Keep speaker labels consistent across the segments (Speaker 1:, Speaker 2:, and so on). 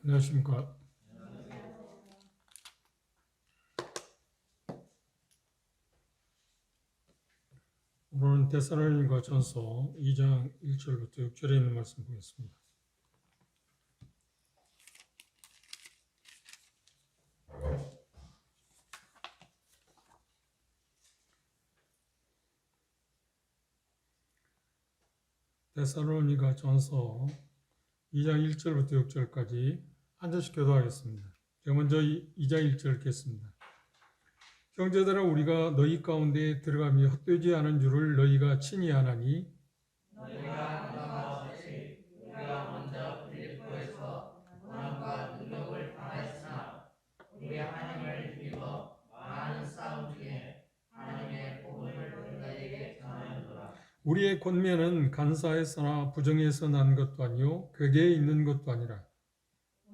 Speaker 1: 안녕하십니까. 오늘은 데살로니가 전서 2장 1절부터 6절에 있는 말씀 보겠습니다. 데살로니가 전서 2장 1절부터 6절까지 한 절씩 교도하겠습니다. 제가 먼저 2장 1절 읽겠습니다. 형제들아, 우리가 너희 가운데 들어가며 헛되지 않은 줄을 너희가 친히 아나니
Speaker 2: 너희가 안다와 같이 우리가 먼저 빌립보에서 고난과 능력을 당하였으나 우리 하나님을 힘입어 많은 싸움 중에 하나님의 복음을 너희에게 전하였노라.
Speaker 1: 우리의 권면은 간사에서나 부정에서 난 것도 아니요 격에 있는 것도 아니라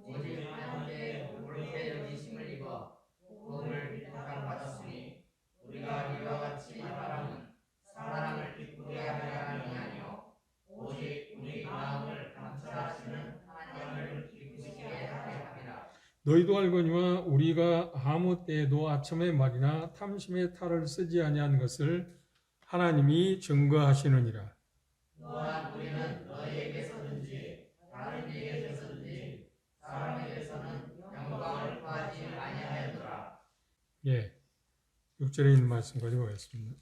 Speaker 2: 오직 하나님께 옳게 여기심을 입어 복음을 비판받았으니 우리가 이와 같이 말하는 사람을 기쁘게 하려 함이 아니요 오직 우리 마음을 감찰하시는 하나님을 기쁘시게 하려 함이라.
Speaker 1: 너희도 알거니와 우리가 아무 때에도 아첨의 말이나 탐심의 탈을 쓰지 아니한 것을 하나님이 증거하시느니라.
Speaker 2: 또한 우리는 너희에게서든지 다른 이에게서든지 사람에게서는 영광을 구하지 아니하였노라.
Speaker 1: 예, 6절에 있는 말씀까지 보겠습니다.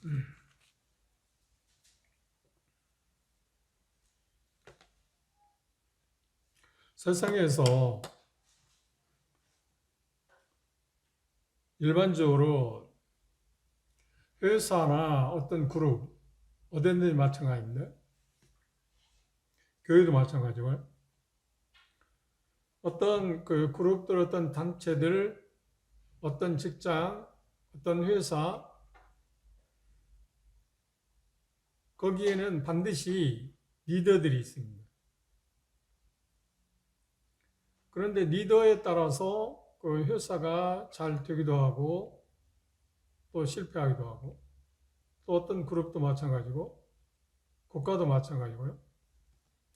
Speaker 1: 세상에서 일반적으로 회사나 어떤 그룹, 어딘지 마찬가지인데, 교회도 마찬가지고요. 어떤 그 그룹들, 어떤 단체들, 어떤 직장, 어떤 회사, 거기에는 반드시 리더들이 있습니다. 그런데 리더에 따라서 그 회사가 잘 되기도 하고 또 실패하기도 하고 또 어떤 그룹도 마찬가지고 국가도 마찬가지고요.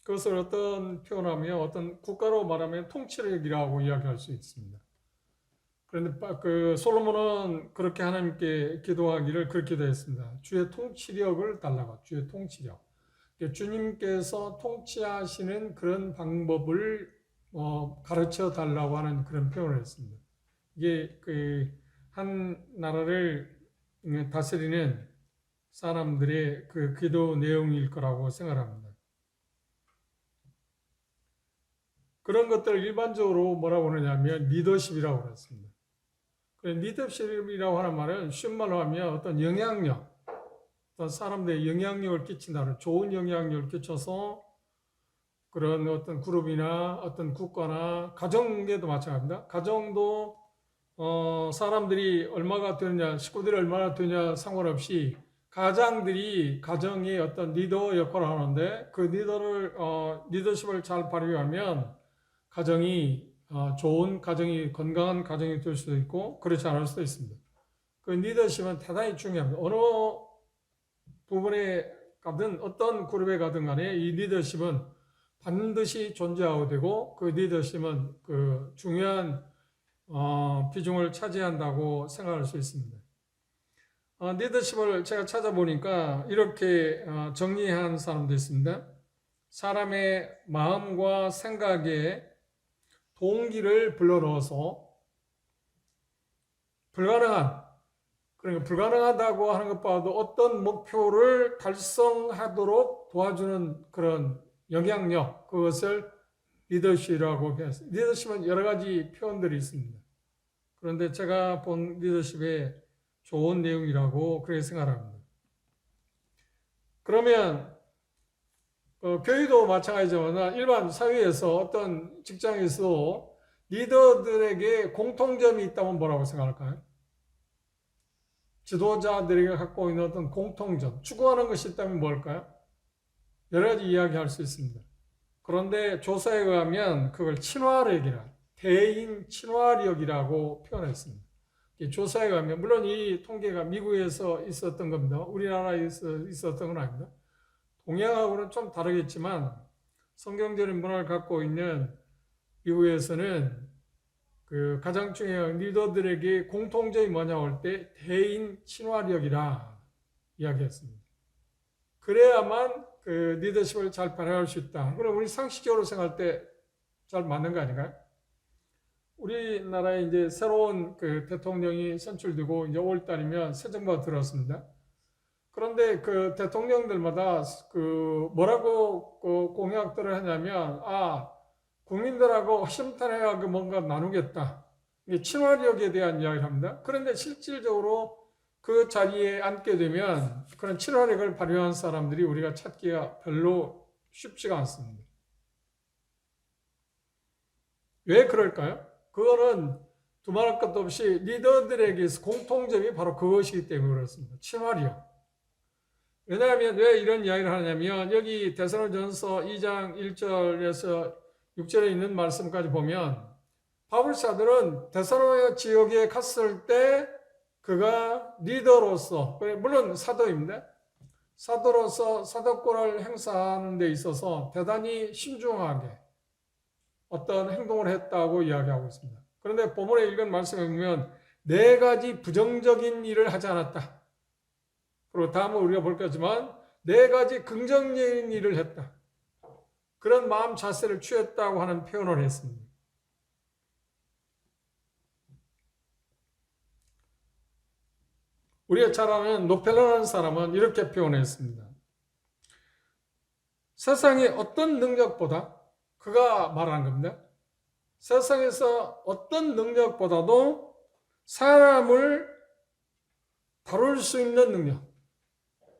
Speaker 1: 그것을 어떤 표현하면 어떤 국가로 말하면 통치력이라고 이야기할 수 있습니다. 그런데 그 솔로몬은 그렇게 하나님께 기도하기를 그렇게 기도했습니다. 주의 통치력을 달라고. 주의 통치력. 주님께서 통치하시는 그런 방법을 가르쳐 달라고 하는 그런 표현을 했습니다. 이게 그 한 나라를 다스리는 사람들의 그 기도 내용일 거라고 생각합니다. 그런 것들을 일반적으로 뭐라고 하느냐면 리더십이라고 그랬습니다. 리더십이라고 하는 말은 쉬운 말로 하면 어떤 영향력, 어떤 사람들의 영향력을 끼친다는, 좋은 영향력을 끼쳐서 그런 어떤 그룹이나 어떤 국가나 가정에도 마찬가지입니다. 가정도 사람들이 얼마가 되느냐, 식구들이 얼마나 되냐 상관없이 가장들이 가정의 어떤 리더 역할을 하는데 그 리더십을 잘 발휘하면 가정이 좋은 가정이, 건강한 가정이 될 수도 있고 그렇지 않을 수도 있습니다. 그 리더십은 대단히 중요합니다. 어느 부분에 가든 어떤 그룹에 가든 간에 이 리더십은 반드시 존재하고 되고 그 리더십은 그 중요한 비중을 차지한다고 생각할 수 있습니다. 리더십을 제가 찾아보니까 이렇게 정리한 사람도 있습니다. 사람의 마음과 생각에 동기를 불러넣어서 그러니까 불가능하다고 하는 것보다도 어떤 목표를 달성하도록 도와주는 그런 영향력, 그것을 리더십이라고 표현했습니다. 리더십은 여러 가지 표현들이 있습니다. 그런데 제가 본 리더십의 좋은 내용이라고 그렇게 생각합니다. 그러면 교회도 마찬가지지만 일반 사회에서 어떤 직장에서 리더들에게 공통점이 있다면 뭐라고 생각할까요? 지도자들에게 갖고 있는 어떤 공통점, 추구하는 것이 있다면 뭘까요? 여러 가지 이야기할 수 있습니다. 그런데 조사에 의하면 그걸 대인 친화력이라고 표현했습니다. 조사에 의하면, 물론 이 통계가 미국에서 있었던 겁니다. 우리나라에서 있었던 건 아닙니다. 동양하고는 좀 다르겠지만 성경적인 문화를 갖고 있는 이후에서는 그 가장 중요한 리더들에게 공통점이 뭐냐고 할 때 대인 친화력이라 이야기했습니다. 그래야만 그 리더십을 잘 발휘할 수 있다. 그럼 우리 상식적으로 생각할 때 잘 맞는 거 아닌가요? 우리나라에 이제 새로운 그 대통령이 선출되고 이제 5월 달이면 새 정부가 들어왔습니다. 그런데 그 대통령들마다 그 뭐라고 그 공약들을 하냐면 국민들하고 허심탄회하게 뭔가 나누겠다. 이게 친화력에 대한 이야기를 합니다. 그런데 실질적으로 그 자리에 앉게 되면 그런 친화력을 발휘한 사람들이 우리가 찾기가 별로 쉽지가 않습니다. 왜 그럴까요? 그거는 두말할 것도 없이 리더들에게서 공통점이 바로 그것이기 때문에 그렇습니다. 친화력. 왜냐하면 왜 이런 이야기를 하냐면 여기 데살로니가전서 2장 1절에서 6절에 있는 말씀까지 보면 바울 사도는 데살로니가 지역에 갔을 때 그가 리더로서, 물론 사도입니다. 사도로서 사도권을 행사하는 데 있어서 대단히 신중하게 어떤 행동을 했다고 이야기하고 있습니다. 그런데 본문에 읽은 말씀에 보면 4가지 부정적인 일을 하지 않았다. 그리고 다음은 우리가 볼 거지만 4가지 긍정적인 일을 했다. 그런 마음 자세를 취했다고 하는 표현을 했습니다. 우리가 잘 아는 노펠러라는 사람은 이렇게 표현했습니다. 세상의 어떤 능력보다 그가 말한 겁니다. 세상에서 어떤 능력보다도 사람을 다룰 수 있는 능력,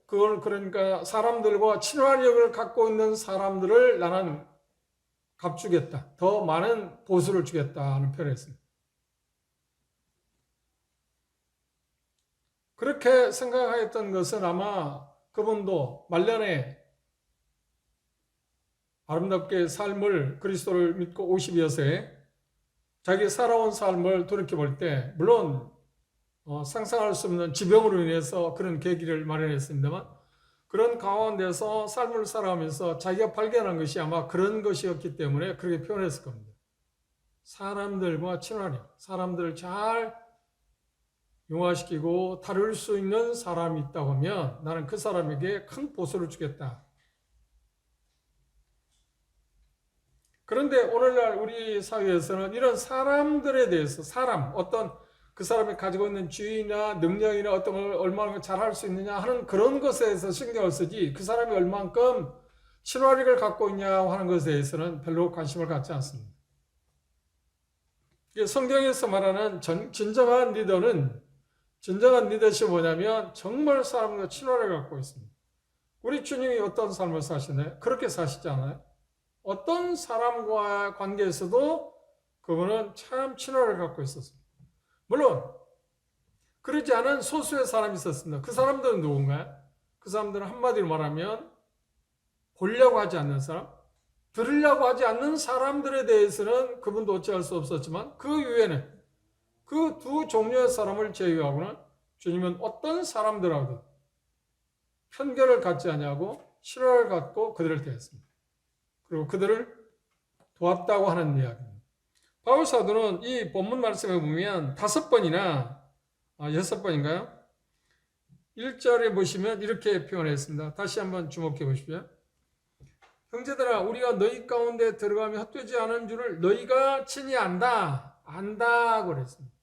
Speaker 1: 그걸 그러니까 사람들과 친화력을 갖고 있는 사람들을 나는 값주겠다. 더 많은 보수를 주겠다 하는 표현을 했습니다. 그렇게 생각하였던 것은 아마 그분도 말년에 아름답게 삶을 그리스도를 믿고 50여세에 자기 살아온 삶을 돌이켜볼 때 물론 상상할 수 없는 지병으로 인해서 그런 계기를 마련했습니다만 그런 가운데서 삶을 살아가면서 자기가 발견한 것이 아마 그런 것이었기 때문에 그렇게 표현했을 겁니다. 사람들과 친화력, 사람들을 잘 융화시키고 다룰 수 있는 사람이 있다고 하면 나는 그 사람에게 큰 보수를 주겠다. 그런데 오늘날 우리 사회에서는 이런 사람들에 대해서 어떤 그 사람이 가지고 있는 지위나 능력이나 어떤 걸 얼마나 잘할 수 있느냐 하는 그런 것에 대해서 신경을 쓰지 그 사람이 얼만큼 친화력을 갖고 있냐 하는 것에 대해서는 별로 관심을 갖지 않습니다. 성경에서 말하는 진정한 리더십이 뭐냐면 정말 사람과 친화력을 갖고 있습니다. 우리 주님이 어떤 삶을 사시나요? 그렇게 사시지 않아요? 어떤 사람과의 관계에서도 그분은 참 친화력을 갖고 있었습니다. 물론 그러지 않은 소수의 사람이 있었습니다. 그 사람들은 누군가요? 그 사람들은 한마디로 말하면 보려고 하지 않는 사람, 들으려고 하지 않는 사람들에 대해서는 그분도 어찌할 수 없었지만 그 이외에는 그 두 종류의 사람을 제외하고는 주님은 어떤 사람들하고도 편견을 갖지 아니하고 친화를 갖고 그들을 대했습니다. 그리고 그들을 도왔다고 하는 이야기입니다. 바울 사도는 이 본문 말씀에 보면 5번인가요? 1절에 보시면 이렇게 표현했습니다. 다시 한번 주목해 보십시오. 형제들아 우리가 너희 가운데 들어가며 헛되지 않은 줄을 너희가 친히 안다고 그랬습니다.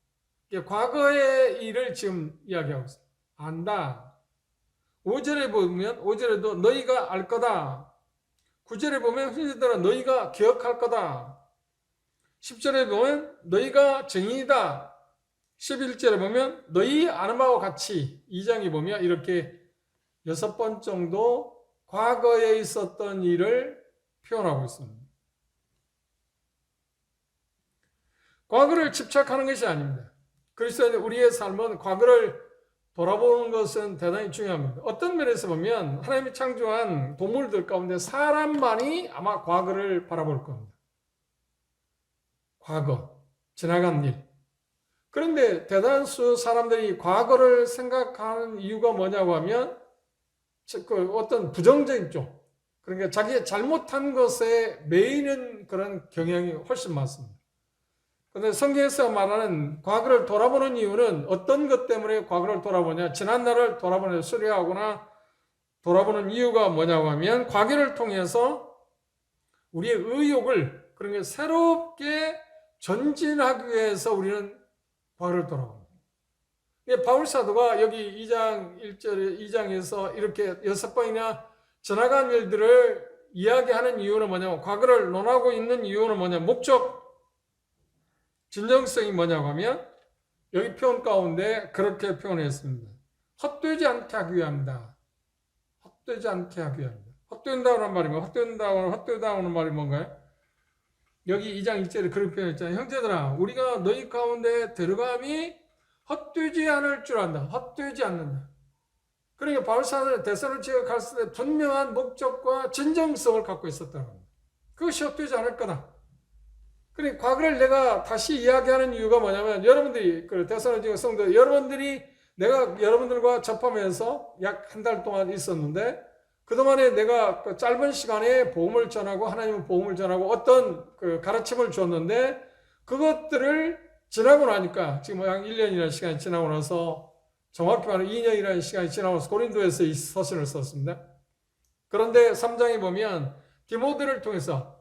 Speaker 1: 과거의 일을 지금 이야기하고 있습니다. 안다. 5절에 보면 5절에도 너희가 알 거다. 9절에 보면 형제들아 너희가 기억할 거다. 10절에 보면 너희가 증인이다. 11절에 보면 너희 아는 바와 같이 2장에 보면 이렇게 6번 정도 과거에 있었던 일을 표현하고 있습니다. 과거를 집착하는 것이 아닙니다. 그리스도인 우리의 삶은 과거를 돌아보는 것은 대단히 중요합니다. 어떤 면에서 보면 하나님이 창조한 동물들 가운데 사람만이 아마 과거를 바라볼 겁니다. 과거, 지나간 일. 그런데 대다수 사람들이 과거를 생각하는 이유가 뭐냐고 하면 어떤 부정적인 쪽, 그러니까 자기의 잘못한 것에 매이는 그런 경향이 훨씬 많습니다. 그런데 성경에서 말하는 과거를 돌아보는 이유는 어떤 것 때문에 과거를 돌아보냐? 지난날을 돌아보는 수리하거나 돌아보는 이유가 뭐냐고 하면 과거를 통해서 우리의 의욕을 그러니까 새롭게 전진하기 위해서 우리는 과거를 돌아봅니다. 바울 사도가 여기 2장 1절에 2장에서 이렇게 6번이나 지나간 일들을 이야기하는 이유는 뭐냐면 과거를 논하고 있는 이유는 뭐냐면 목적 진정성이 뭐냐고 하면 여기 표현 가운데 그렇게 표현했습니다. 헛되지 않게 하기 위함이다. 헛되지 않게 하기 위함이다. 헛된다는 말이 뭐 헛되다는 말이 뭔가요? 여기 2장 1절에 그렇게 표현했잖아요. 형제들아 우리가 너희 가운데 들어감이 헛되지 않을 줄 안다. 헛되지 않는다. 그러니까 바울 사도는 데살로니가 갔을 때 분명한 목적과 진정성을 갖고 있었다는 겁니다. 그것이 헛되지 않을 거다. 그러니까 과거를 내가 다시 이야기하는 이유가 뭐냐면 여러분들이 데살로니가 성도 여러분들이 내가 여러분들과 접하면서 약 한 달 동안 있었는데 그동안에 내가 그 짧은 시간에 복음을 전하고 하나님의 복음을 전하고 어떤 그 가르침을 줬는데 그것들을 지나고 나니까 지금 한 1년이라는 시간이 지나고 나서 정확히 말하면 2년이라는 시간이 지나고 나서 고린도에서 이 서신을 썼습니다. 그런데 3장에 보면 디모데를 통해서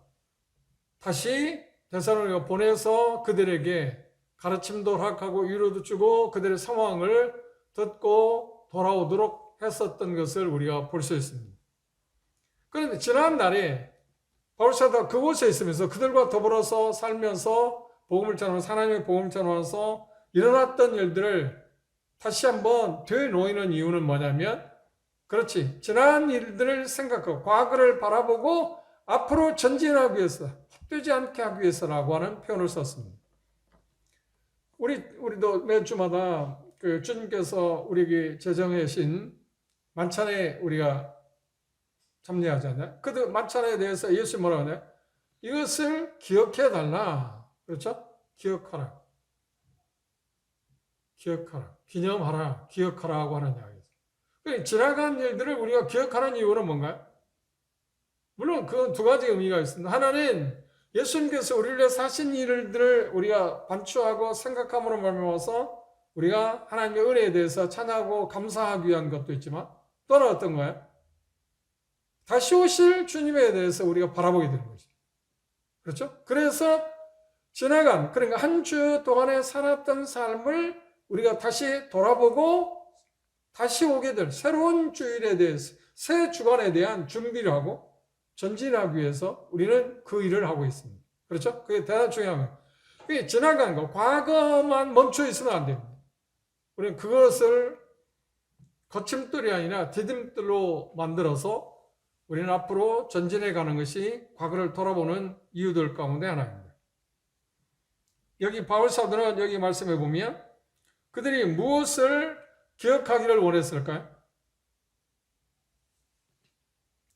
Speaker 1: 다시 데살로니가 보내서 그들에게 가르침도 허락하고 위로도 주고 그들의 상황을 듣고 돌아오도록 했었던 것을 우리가 볼 수 있습니다. 그런데 지난 날에 바울 사도가 그곳에 있으면서 그들과 더불어서 살면서 복음을 전하면서 하나님의 복음을 전하면서 일어났던 일들을 다시 한번 되놓이는 이유는 뭐냐면 그렇지 지난 일들을 생각하고 과거를 바라보고 앞으로 전진하기 위해서 헛되지 않게 하기 위해서라고 하는 표현을 썼습니다. 우리도 매주마다 그 주님께서 우리에게 제정하신 만찬에 우리가 참여하잖아요. 그 만찬에 대해서 예수님 뭐라고 하나요? 이것을 기억해 달라. 그렇죠? 기억하라. 기억하라. 기념하라. 기억하라고 하는 이야기죠. 지나간 일들을 우리가 기억하는 이유는 뭔가요? 물론 그건 두 가지 의미가 있습니다. 하나는 예수님께서 우리를 위해 사신 일들을 우리가 반추하고 생각함으로 말미암아서 우리가 하나님의 은혜에 대해서 찬양하고 감사하기 위한 것도 있지만 또는 어떤 거예요? 다시 오실 주님에 대해서 우리가 바라보게 되는 거죠. 그렇죠? 그래서 지나간 그러니까 한 주 동안에 살았던 삶을 우리가 다시 돌아보고 다시 오게 될 새로운 주일에 대해서 새 주간에 대한 준비를 하고 전진하기 위해서 우리는 그 일을 하고 있습니다. 그렇죠? 그게 대단히 중요한 거예요. 그게 지나간 거, 과거만 멈춰 있으면 안 됩니다. 우리는 그것을 거침돌이 아니라 디딤돌로 만들어서 우리는 앞으로 전진해 가는 것이 과거를 돌아보는 이유들 가운데 하나입니다. 여기 바울 사도는 여기 말씀해 보면 그들이 무엇을 기억하기를 원했을까요?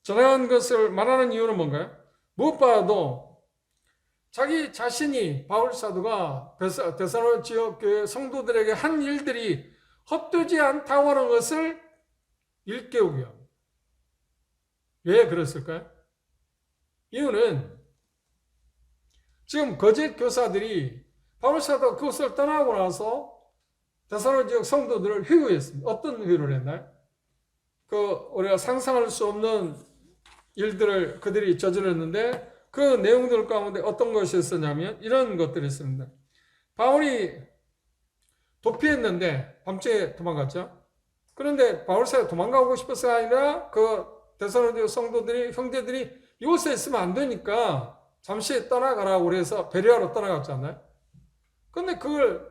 Speaker 1: 전한 것을 말하는 이유는 뭔가요? 무엇보다도 자기 자신이 바울 사도가 데살로니가 지역 교회 성도들에게 한 일들이 헛되지 않다고 하는 것을 일깨우기 위함. 왜 그랬을까요? 이유는 지금 거짓 교사들이 바울 사도가 그것을 떠나고 나서 데살로니가 지역 성도들을 회유했습니다. 어떤 회유를 했나요? 우리가 상상할 수 없는 일들을 그들이 저질렀는데 그 내용들 가운데 어떤 것이 있었냐면 이런 것들이 있습니다. 바울이 도피했는데 밤중에 도망갔죠. 그런데 바울 사도가 도망가고 싶어서가 아니라 그 데살로니가 성도들이 형제들이 이곳에 있으면 안 되니까 잠시 떠나가라고 그래서 베레아로 떠나갔잖아요. 그런데 그걸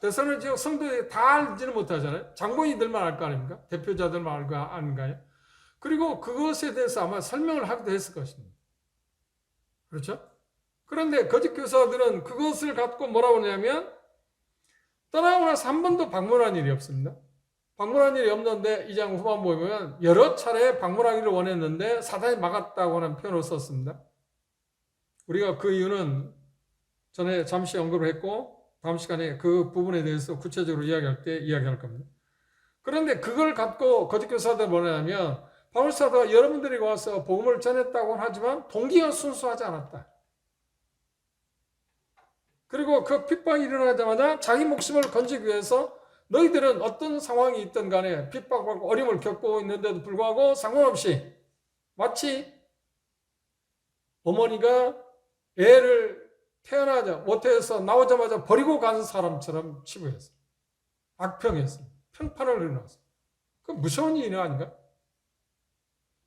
Speaker 1: 데살로니가 지역 성도들이 다 알지는 못하잖아요. 장본인들만 알 거 아닙니까? 대표자들만 알 거 아닌가요? 그리고 그것에 대해서 아마 설명을 하기도 했을 것입니다. 그렇죠? 그런데 거짓 교사들은 그것을 갖고 뭐라고 하냐면 떠나고 나서 한 번도 방문한 일이 없습니다. 방문한 일이 없는데 2장 후반 보면 여러 차례 방문하기를 원했는데 사단이 막았다고 하는 표현을 썼습니다. 우리가 그 이유는 전에 잠시 언급을 했고 다음 시간에 그 부분에 대해서 구체적으로 이야기할 때 이야기할 겁니다. 그런데 그걸 갖고 거짓 교사들은 뭐냐면 바울 사도가 여러분들이 와서 복음을 전했다고는 하지만 동기가 순수하지 않았다. 그리고 그 핍박이 일어나자마자 자기 목숨을 건지기 위해서 너희들은 어떤 상황이 있든 간에 핍박받고 어려움을 겪고 있는데도 불구하고 상관없이 마치 어머니가 애를 태어나자 모태에서 나오자마자 버리고 간 사람처럼 치부했어요. 악평했어요. 평판을 일어났어요. 그 무서운 일이 아닌가?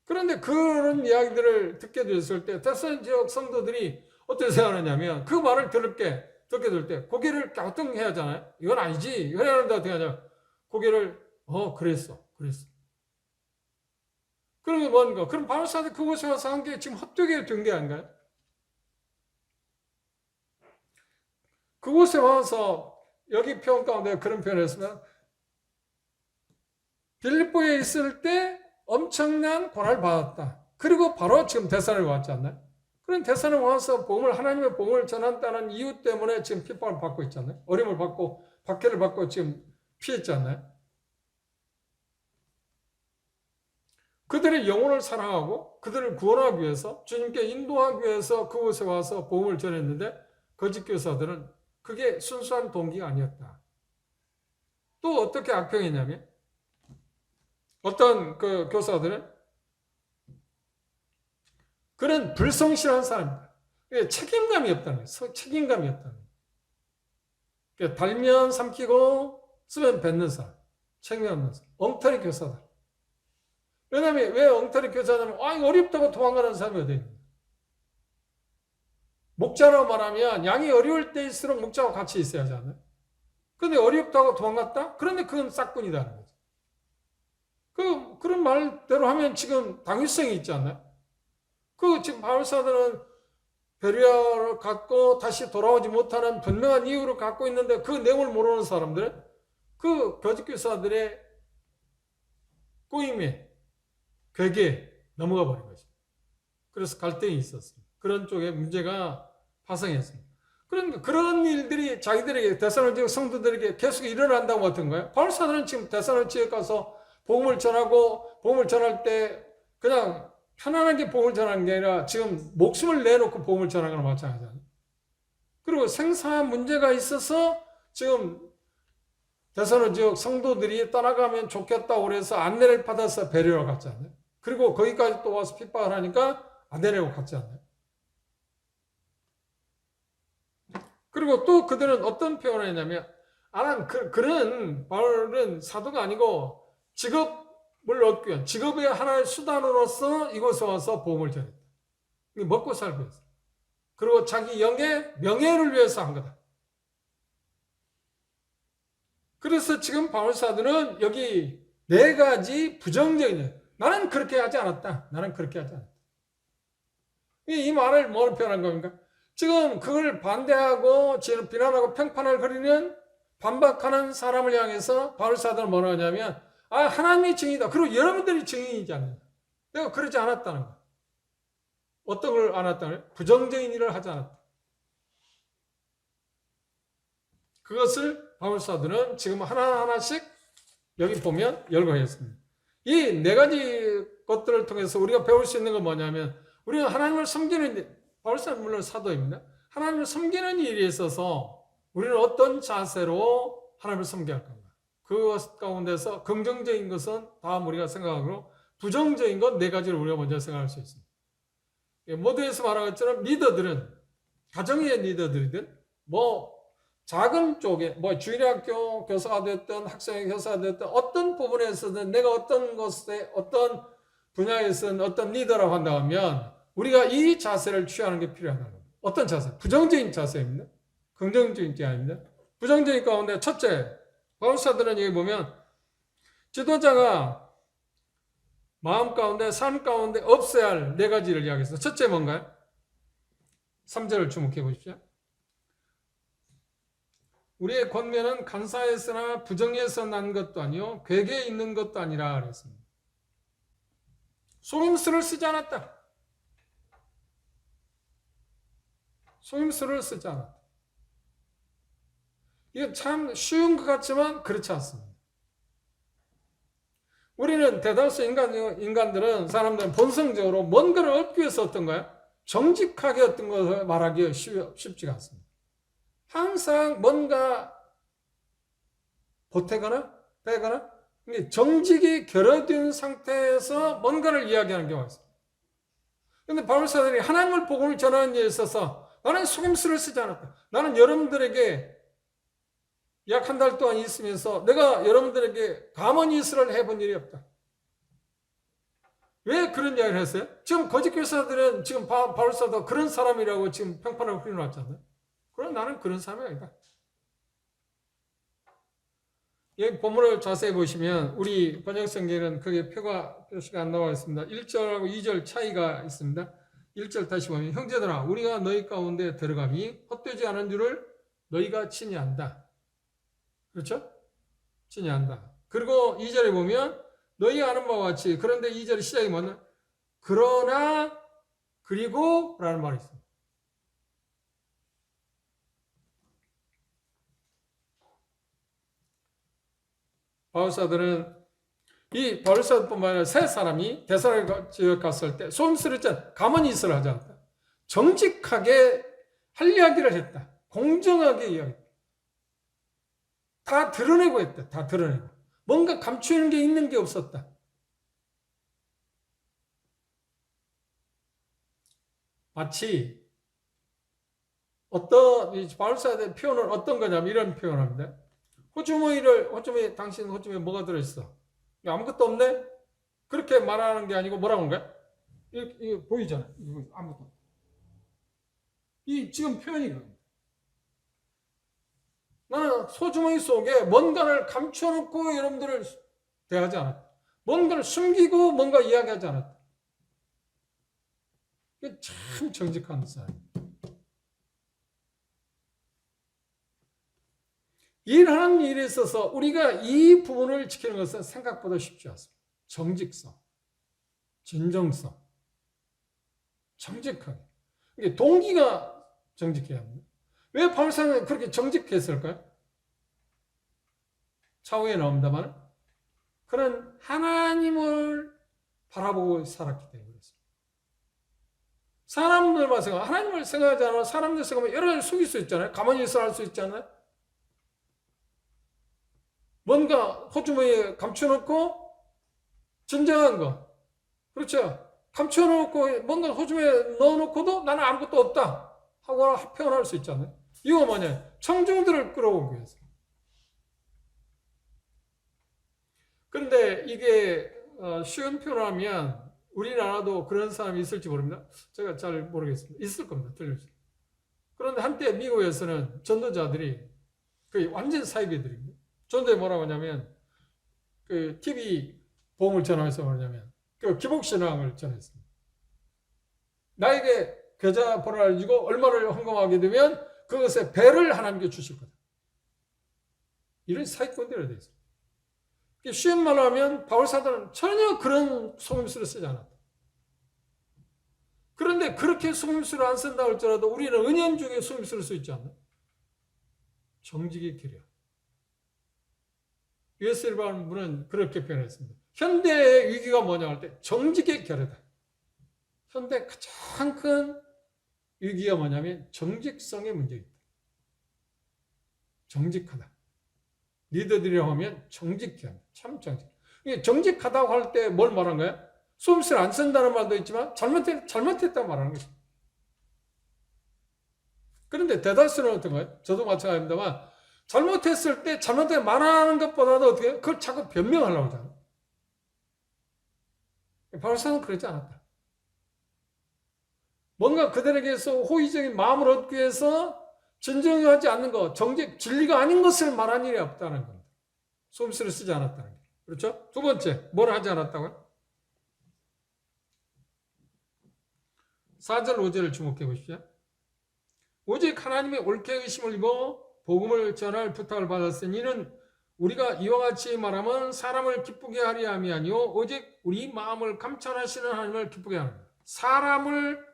Speaker 1: 그런데 그런 이야기들을 듣게 됐을 때 데살로니가 지역 성도들이 어떻게 생각하냐면 그 말을 듣게 될 때 고개를 갸우뚱해야 하잖아요. 이건 아니지. 이건 하는데 어떻게 하냐. 고개를 그랬어. 그런 게 뭔가? 그럼 바울 사도 그곳에 와서 한 게 지금 헛되게 된 게 아닌가요? 그곳에 와서 여기 표현 가운데 그런 표현을 했으면 빌립보에 있을 때 엄청난 고난을 받았다. 그리고 바로 지금 데살로니가 왔지 않나요? 그런 데살로니가 와서 하나님의 복음을 전한다는 이유 때문에 지금 핍박을 받고 있잖아요. 어려움을 받고 박해를 받고 지금 피했지 않나요? 그들의 영혼을 사랑하고 그들을 구원하기 위해서 주님께 인도하기 위해서 그곳에 와서 복음을 전했는데 거짓 교사들은 그게 순수한 동기가 아니었다. 또 어떻게 악평했냐면 어떤 그 교사들은 그런 불성실한 사람입니다. 책임감이 없다는 거예요. 책임감이 없다는 거예요. 달면 삼키고 쓰면 뱉는 사람. 책임 없는 사람. 엉터리 교사들. 왜냐하면 왜 엉터리 교사냐면 어렵다고 도망가는 사람이 어디 있는 목자라고 말하면 양이 어려울 때일수록 목자와 같이 있어야 하잖아요. 그런데 어렵다고 도망갔다? 그런데 그건 싹군이다는 거죠. 그런 말대로 하면 지금 당위성이 있지 않나요? 지금 바울 사도는 베레아를 갖고 다시 돌아오지 못하는 분명한 이유를 갖고 있는데 그 내용을 모르는 사람들은 그 거짓 교사들의 꼬임에 괴기에 넘어가 버린 거죠. 그래서 갈등이 있었습니다. 그런 쪽에 문제가 파생했습니다. 그런 일들이 자기들에게 데살로니가 성도들에게 계속 일어난다고 어떤 거예요? 바울 사도는 지금 데살로니가에 가서 복음을 전하고 복음을 전할 때 그냥 편안하게 복음을 전하는 게 아니라 지금 목숨을 내놓고 복음을 전하는 거랑 마찬가지잖아요. 그리고 생사한 문제가 있어서 지금 데살로니가 지역 성도들이 떠나가면 좋겠다고 그래서 안내를 받아서 베레아로 갔잖아요. 그리고 거기까지 또 와서 핍박을 하니까 안 되려고 갔지 않나요? 그리고 또 그들은 어떤 표현을 했냐면 그런 바울은 사도가 아니고 직업을 얻기 위한 직업의 하나의 수단으로서 이곳에 와서 복음을 전했다. 먹고 살기 위해서. 그리고 자기 영의 명예를 위해서 한 거다. 그래서 지금 바울 사도는 여기 4가지 부정적인 나는 그렇게 하지 않았다. 이 말을 뭘 표현한 겁니까? 지금 그걸 반대하고 지금 비난하고 평판을 그리는 반박하는 사람을 향해서 바울 사도는 뭐라 하냐면 하나님이 증인이다. 그리고 여러분들이 증인이지 않는다. 내가 그러지 않았다는 거야. 어떤 걸 안 했다는 거야? 부정적인 일을 하지 않았다. 그것을 바울 사도는 지금 하나하나씩 여기 보면 열거했습니다. 이 4가지 것들을 통해서 우리가 배울 수 있는 건 뭐냐면 우리는 하나님을 섬기는 바울 사도는 물론 사도입니다. 하나님을 섬기는 일에 있어서 우리는 어떤 자세로 하나님을 섬겨야 할 건가? 그것 가운데서 긍정적인 것은 다음 우리가 생각하고 부정적인 건 4가지를 우리가 먼저 생각할 수 있습니다. 모두에서 말한 것처럼 리더들은 가정의 리더들이든 작은 쪽에 주일학교 교사가 됐든 학생의 교사가 됐든 어떤 부분에서든 내가 어떤 것에 어떤 분야에서는 어떤 리더라고 한다면 우리가 이 자세를 취하는 게 필요하다는 겁니다. 어떤 자세? 부정적인 자세입니다. 긍정적인 게 아닙니다. 부정적인 가운데 첫째, 바울 사도는 여기 보면 지도자가 마음 가운데 삶 가운데 없어야 할 4가지를 이야기했어요. 첫째 뭔가요? 3절을 주목해 보십시오. 우리의 권면은 간사에서나 부정에서 난 것도 아니요 괴계에 있는 것도 아니라 그랬습니다. 속임수를 쓰지 않았다. 속임수를 쓰지 않았다. 이게 참 쉬운 것 같지만 그렇지 않습니다. 우리는 대다수 인간들은, 사람들은 본성적으로 뭔가를 얻기 위해서 어떤 거야? 정직하게 어떤 것을 말하기 쉽지가 않습니다. 항상 뭔가 보태거나 빼거나, 정직이 결여된 상태에서 뭔가를 이야기하는 경우가 있습니다. 그런데 바울사들이 하나님을 복음을 전하는 일에 있어서 나는 속임수를 쓰지 않았다. 나는 여러분들에게 약 한 달 동안 있으면서 내가 여러분들에게 가문이스를 해본 일이 없다. 왜 그런 이야기를 했어요? 지금 거짓 교사들은 지금 바울사도 그런 사람이라고 지금 평판을 흘려놨잖아요. 그럼 나는 그런 사람이 아니다. 여기 본문을 자세히 보시면 우리 번역성경에는 그게 표시가 안 나와 있습니다. 1절하고 2절 차이가 있습니다. 1절 다시 보면 형제들아 우리가 너희 가운데 들어감이 헛되지 않은 줄을 너희가 친히 안다. 그렇죠? 친히 안다. 그리고 2절에 보면 너희 아는 바와 같이, 그런데 2절의 시작이 뭐냐? 그러나 그리고 라는 말이 있습니다. 바울사들은 이 바울사뿐만 아니라 세 사람이 데살로니가 지역 갔을 때 소임수를 했잖아. 가문이스를 하지 않았다. 정직하게 할 이야기를 했다. 공정하게 이야기했다. 다 드러내고 했다. 다 드러내고. 뭔가 감추는 게 있는 게 없었다. 마치 바울사의 표현은 어떤 거냐면 이런 표현을 합니다. 호주머니 당신 호주머니에 뭐가 들어있어? 아무것도 없네? 그렇게 말하는 게 아니고 뭐라고 하는 거야? 이거 보이잖아. 이거 아무것도 없다. 이 지금 표현이 그런 거야. 나는 소주머니 속에 뭔가를 감춰놓고 여러분들을 대하지 않았다. 뭔가를 숨기고 뭔가 이야기하지 않았다. 이게 참 정직한 사람. 일하는 일에 있어서 우리가 이 부분을 지키는 것은 생각보다 쉽지 않습니다. 정직성, 진정성, 정직하게. 이게 동기가 정직해야 합니다. 왜 바울사는 그렇게 정직했을까요? 차후에 나옵니다만 그는 하나님을 바라보고 살았기 때문에 그렇습니다. 사람들만 생각, 하나님을 생각하지 않아 사람들 생각하면 여러 가지 속일 수 있잖아요. 가만히 있어 할 수 있잖아요. 뭔가 호주머니에 감춰놓고 진정한 거, 그렇죠? 감춰놓고 뭔가 호주머니에 넣어놓고도 나는 아무것도 없다 하고 표현할 수 있잖아요. 이거 뭐냐? 청중들을 끌어오기 위해서. 그런데 이게 쉬운 표현하면 우리나라도 그런 사람이 있을지 모릅니다. 제가 잘 모르겠습니다. 있을 겁니다. 들려주세요. 그런데 한때 미국에서는 전도자들이 거의 완전 사이비들입니다. 전도에 뭐라고 하냐면 그 TV 복음을 전하면서 뭐냐면 그 기복신앙을 전했습니다. 나에게 계좌 번호를 알려주고 얼마를 헌금하게 되면 그것에 배를 하나님께 주실 거다. 이런 사기꾼들이 되어 있습니다. 쉬운 말로 하면 바울사도는 전혀 그런 속임수를 쓰지 않았다. 그런데 그렇게 속임수를 안 쓴다 할지라도 우리는 은연중에 속임수를 쓸 수 있지 않나요? 정직이 길이야. U.S. 일반문은 그렇게 표현했습니다. 현대의 위기가 뭐냐 할 때 정직의 결여다. 현대 가장 큰 위기가 뭐냐면 정직성의 문제입니다. 정직하다. 리더들이라고 하면 정직해야 합니다. 참 정직. 정직하다고 할 때 뭘 말한 거야? 속임수를 안 쓴다는 말도 있지만 잘못했다고 말하는 것입니다. 그런데 대다수는 어떤 거예요? 저도 마찬가지입니다만 잘못했을 때 잘못된 말하는 것보다도 어떻게 해요? 그걸 자꾸 변명하려고 하잖아요. 바울사는 그러지 않았다. 뭔가 그들에게서 호의적인 마음을 얻기 위해서 진정하지 않는 것, 정직, 진리가 아닌 것을 말한 일이 없다는 겁니다. 속임수를 쓰지 않았다는 게. 그렇죠? 두 번째, 뭘 하지 않았다고요? 4절, 5절을 주목해 보십시오. 오직 하나님의 옳게 의심을 입어 복음을 전할 부탁을 받았으니 이는 우리가 이와 같이 말하면 사람을 기쁘게 하려 함이 아니요 오직 우리 마음을 감찰하시는 하나님을 기쁘게 하는 거예요. 사람을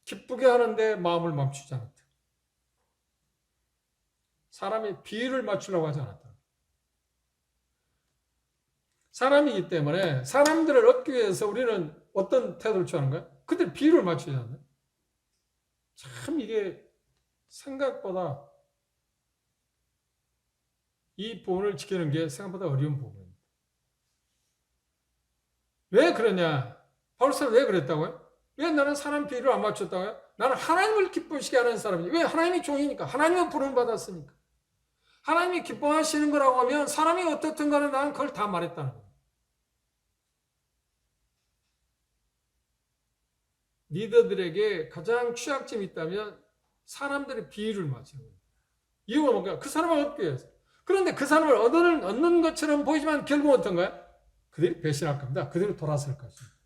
Speaker 1: 기쁘게 하는데 마음을 멈추지 않았다. 사람의 비위를 맞추려고 하지 않았다. 사람이기 때문에 사람들을 얻기 위해서 우리는 어떤 태도를 취하는 거야? 그들 비율을 맞추지 않나요? 참 이게 생각보다 이 본을 지키는 게 생각보다 어려운 부분입니다. 왜 그러냐? 바울사는 왜 그랬다고요? 왜 나는 사람 비율을 안 맞췄다고요? 나는 하나님을 기쁘시게 하는 사람이지. 왜? 하나님이 종이니까. 하나님은 부름을 받았으니까. 하나님이 기뻐하시는 거라고 하면 사람이 어떻든 간에 나는 그걸 다 말했다는 거예요. 리더들에게 가장 취약점이 있다면 사람들의 비율을 맞추는 거예요. 이유가 뭔가? 그 사람을 얻기 위해서. 그런데 그 사람을 얻는 것처럼 보이지만 결국은 어떤가요? 그들이 배신할 겁니다. 그들이 돌아설 것입니다.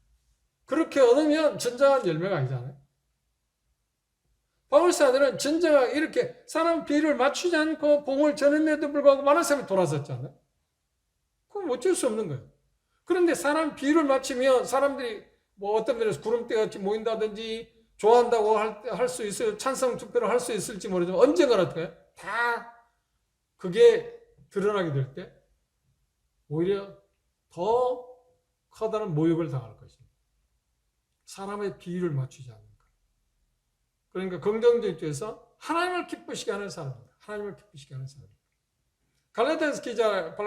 Speaker 1: 그렇게 얻으면 진정한 열매가 아니잖아요. 바울사들은 진정한 이렇게 사람 비율을 맞추지 않고 복음을 전했는데도 불구하고 많은 사람이 돌아섰잖아요. 그건 어쩔 수 없는 거예요. 그런데 사람 비율을 맞추면 사람들이 뭐 어떤 면에서 구름대 같이 모인다든지 좋아한다고 할 수 있어요. 찬성 투표를 할 수 있을지 모르지만 언젠가는 어떻게 해요? 다 그게 드러나게 될 때 오히려 더 커다란 모욕을 당할 것입니다. 사람의 비율을 맞추지 않는 것. 그러니까 긍정적 쪽에서 하나님을 기쁘시게 하는 사람입니다. 하나님을 기쁘시게 하는 사람입니다.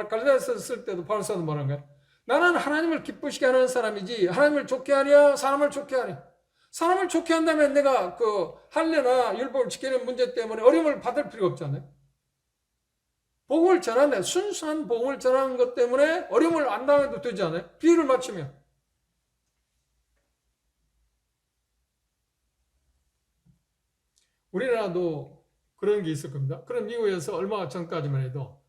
Speaker 1: 갈라디아서 쓸 때도 바울사도 뭐라는 거야? 나는 하나님을 기쁘시게 하는 사람이지 하나님을 좋게 하랴 사람을 좋게 하랴. 사람을 좋게 한다면 내가 그 할례나 율법을 지키는 문제 때문에 어려움을 받을 필요가 없잖아요. 복음을 전하는 순수한 복음을 전하는 것 때문에 어려움을 안 당해도 되지 않아요? 비율을 맞추면. 우리나라도 그런 게 있을 겁니다. 그런 미국에서 얼마 전까지만 해도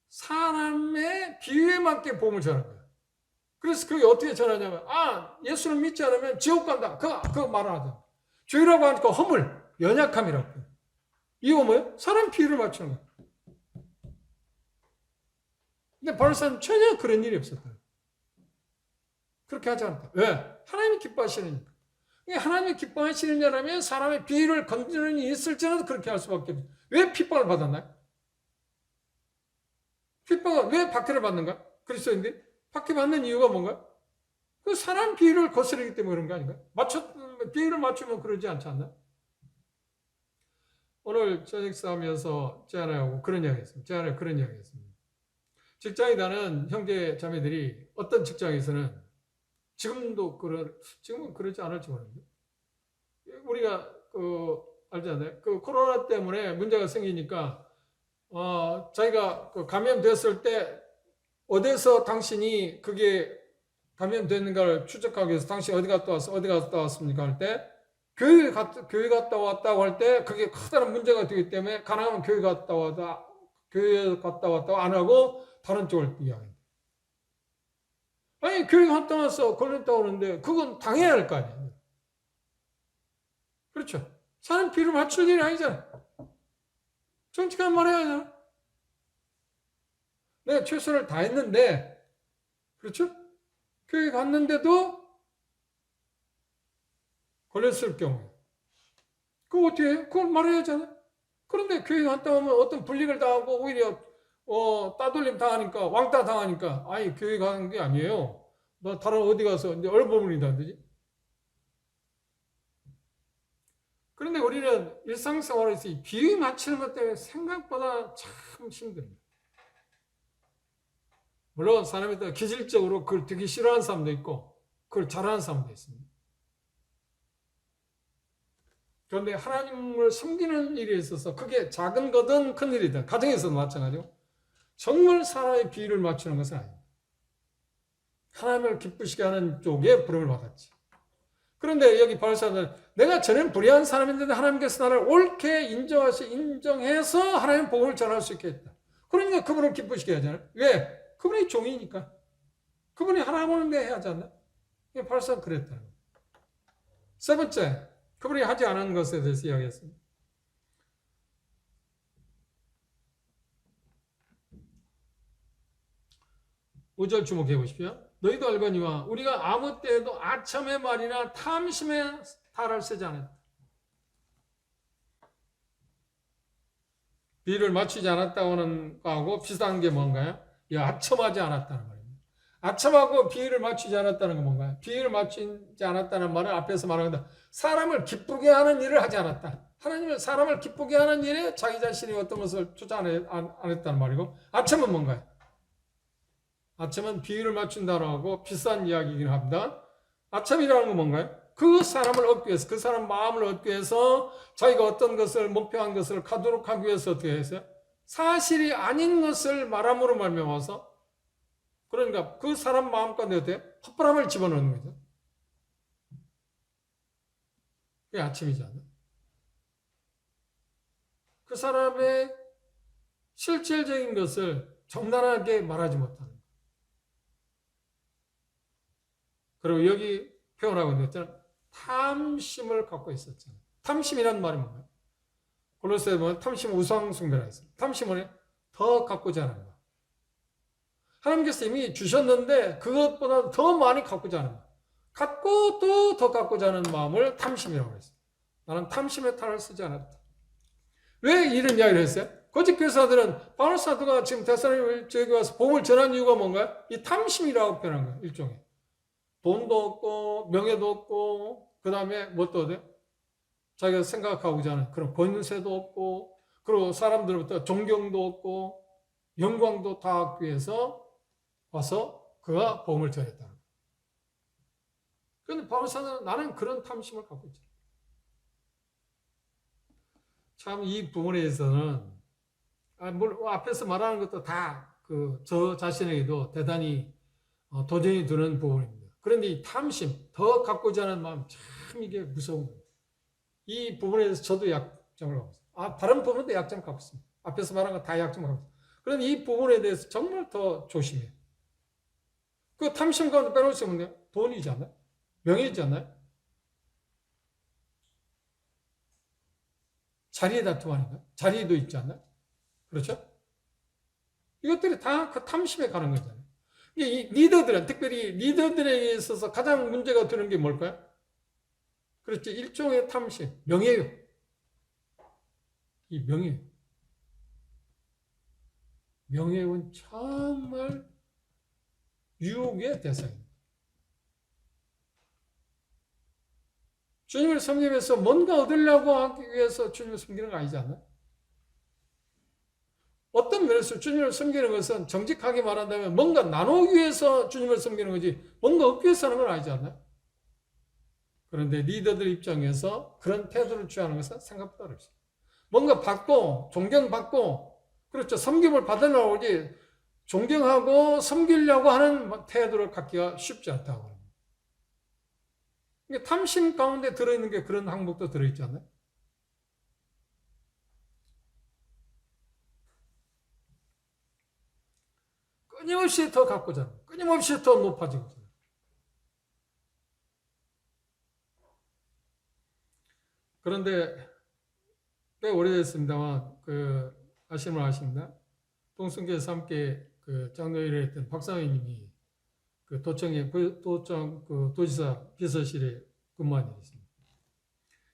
Speaker 1: 사람의 비유에 맞게 복음을 전하는 거예요. 그래서 그게 어떻게 전하냐면 예수를 믿지 않으면 지옥 간다. 그거 말하잖아. 죄라고 하니까 허물, 연약함이라고. 이거 뭐예요? 사람 비유를 맞추는 거예요. 근데 바울사는 전혀 그런 일이 없었다. 그렇게 하지 않다. 왜? 하나님이 기뻐하시니까. 하나님이 기뻐하시는 자라면 사람의 비위를 건드리는 일이 있을지라도 그렇게 할 수밖에 없어요. 왜 핍박을 받았나요? 핍박은 왜 박해를 받는가? 그리스도인들이 박해받는 이유가 뭔가? 그 사람 비위를 거스르기 때문에 그런 거 아닌가? 비위를 맞추면 그러지 않지 않나? 오늘 저녁 싸움에서 제안하고 그런 이야기 했습니다. 제안에 그런 이야기 했습니다. 직장에 다는 형제 자매들이 어떤 직장에서는 지금은 그러지 않을지 모르는데 우리가 알잖아요. 그 코로나 때문에 문제가 생기니까 자기가 감염됐을 때 어디서 당신이 그게 감염됐는가를 추적하기 위해서 당신 어디 갔다 왔습니까? 할 때 교회 갔다 왔다고 할 때 그게 커다란 문제가 되기 때문에 가능하면 교회 갔다 왔다고 안 하고 다른 쪽을 이야기합니다. 아니 교회 갔다 와서 걸렸다고 하는데 그건 당해야 할 거 아니에요. 그렇죠. 사람 비를 맞출 일이 아니잖아. 정직한 말 해야 하잖아. 내가 최선을 다했는데 그렇죠? 교회 갔는데도 걸렸을 경우에 그거 어떻게 해요? 그걸 말해야 하잖아. 그런데 교회 갔다 오면 어떤 불이익을 당하고 오히려 따돌림 당하니까 왕따 당하니까 교회 가는 게 아니에요. 나 다른 어디 가서 이제 얼버무린다든지. 그런데 우리는 일상생활에서 이 비유 맞추는 것 때문에 생각보다 참 힘듭니다. 물론 사람에 따라 기질적으로 그걸 되게 싫어하는 사람도 있고 그걸 잘하는 사람도 있습니다. 그런데 하나님을 섬기는 일에 있어서 그게 작은 거든 큰 일이든 가정에서도 마찬가지고 정말 사람의 비유를 맞추는 것은 아닙니다. 하나님을 기쁘시게 하는 쪽에 부름을 받았지. 그런데 여기 바울사는 내가 전엔 불의한 사람인데 하나님께서 나를 옳게 인정해서 하나님 복음을 전할 수 있게 했다. 그러니까 그분을 기쁘시게 하잖아요. 왜? 그분이 종이니까. 그분이 하나님을 해야 하지 않나? 바울사는 그랬다는 거예요. 세 번째, 그분이 하지 않은 것에 대해서 이야기했습니다. 5절 주목해 보십시오. 너희도 알거니와 우리가 아무 때에도 아첨의 말이나 탐심의 탈을 쓰지 않았다. 비를 맞추지 않았다고 하는 거하고 비슷한 게 뭔가요? 아첨하지 않았다는 말입니다. 아첨하고 비위를 맞추지 않았다는 건 뭔가요? 비위를 맞추지 않았다는 말은 앞에서 말한 건데 사람을 기쁘게 하는 일을 하지 않았다. 하나님은 사람을 기쁘게 하는 일에 자기 자신이 어떤 것을 투자 안 했다는 말이고 아첨은 뭔가요? 아첨은 비위를 맞춘다고 하고 비싼 이야기이긴 합니다. 아첨이라는 건 뭔가요? 그 사람을 얻기 위해서, 그 사람 마음을 얻기 위해서 자기가 어떤 것을 목표한 것을 가도록 하기 위해서 어떻게 했어요? 사실이 아닌 것을 말함으로 말미암아서 그러니까 그 사람 마음 가운데 어때요? 헛바람을 집어넣는 거죠. 그게 아침이잖아요. 그 사람의 실질적인 것을 정당하게 말하지 못하는 거예요. 그리고 여기 표현하고 있는 것처럼 탐심을 갖고 있었잖아요. 탐심이란 말이 뭔가요? 골로새에 보면 탐심 우상숭배라 했어요. 탐심은 더 갖고자 하는 거. 하나님께서 이미 주셨는데 그것보다 더 많이 갖고자 하는 거. 갖고 또 더 갖고자 하는 마음을 탐심이라고 했어요. 나는 탐심의 탈을 쓰지 않았다. 왜 이런 이야기를 했어요? 거짓 교사들은 바울 사도가 지금 데살로니가에 와서 복음을 전한 이유가 뭔가요? 이 탐심이라고 표현한 거예요. 일종의. 돈도 없고 명예도 없고 그 다음에 뭣도 얻어요? 자기가 생각하고자 하는 그런 권세도 없고 그리고 사람들로부터 존경도 없고 영광도 다 얻기 위해서 와서 그가 복음을 전했다는 거예요. 그런데 바울 사도는 나는 그런 탐심을 갖고 있죠. 참 이 부분에 대해서는 앞에서 말하는 것도 다 저 자신에게도 대단히 도전이 드는 부분입니다. 그런데 이 탐심, 더 갖고자 하는 마음 참 이게 무서운 거예요. 이 부분에 대해서 저도 약점을 갖고 있습니다. 다른 부분도 약점을 갖고 있습니다. 앞에서 말한 거 다 약점을 갖고 있습니다. 그런데 이 부분에 대해서 정말 더 조심해요. 그 탐심 가운데 빼놓을 수 없는 게 돈이지 않나요? 명예이지 않나요? 자리의 다툼 아닌가요? 자리도 있지 않나요? 그렇죠? 이것들이 다 그 탐심에 가는 거잖아요. 이 리더들은, 특별히 리더들에 있어서 가장 문제가 되는 게 뭘까요? 그렇죠. 일종의 탐심, 명예요. 이 명예. 명예는 정말 유혹의 대상입니다. 주님을 섬기면서 뭔가 얻으려고 하기 위해서 주님을 섬기는 거 아니지 않나요? 어떤 면에서 주님을 섬기는 것은 정직하게 말한다면 뭔가 나누기 위해서 주님을 섬기는 거지 뭔가 얻기 위해서 하는 건 아니지 않나요? 그런데 리더들 입장에서 그런 태도를 취하는 것은 생각보다 어렵습니다. 뭔가 받고 존경받고 그렇죠. 섬김을 받으려고 하지 존경하고 섬기려고 하는 태도를 갖기가 쉽지 않다고 합니다. 탐심 가운데 들어있는 게 그런 항목도 들어있지 않나요? 끊임없이 더 갖고자 하는, 끊임없이 더 높아지고자 하는. 그런데 꽤 오래됐습니다만 아시는 분 아십니다. 동순교에서 함께 장로일을 했던 박상희님이 도청의 도지사 비서실에 근무한 일이 있습니다.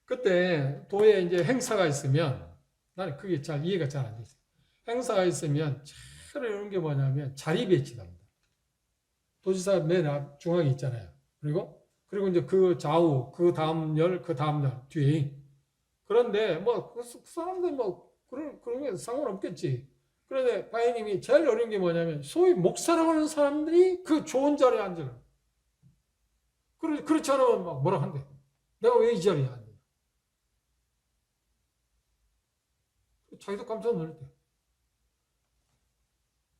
Speaker 1: 그때 도에 이제 행사가 있으면 나는 그게 잘 이해가 잘 안 됐어요. 행사가 있으면 이런 게 뭐냐면 자리 배치랍니다. 도지사 맨 앞 중앙에 있잖아요. 그리고 이제 그 좌우, 그 다음 열 뒤에. 그런데 그 사람들 그런 게 상관없겠지. 그런데 바이님이 제일 어려운 게 뭐냐면 소위 목사라고 하는 사람들이 그 좋은 자리에 앉아요. 그렇지 않으면 뭐라 한대. 내가 왜 이 자리에 앉아? 자기도 깜짝 놀랐대.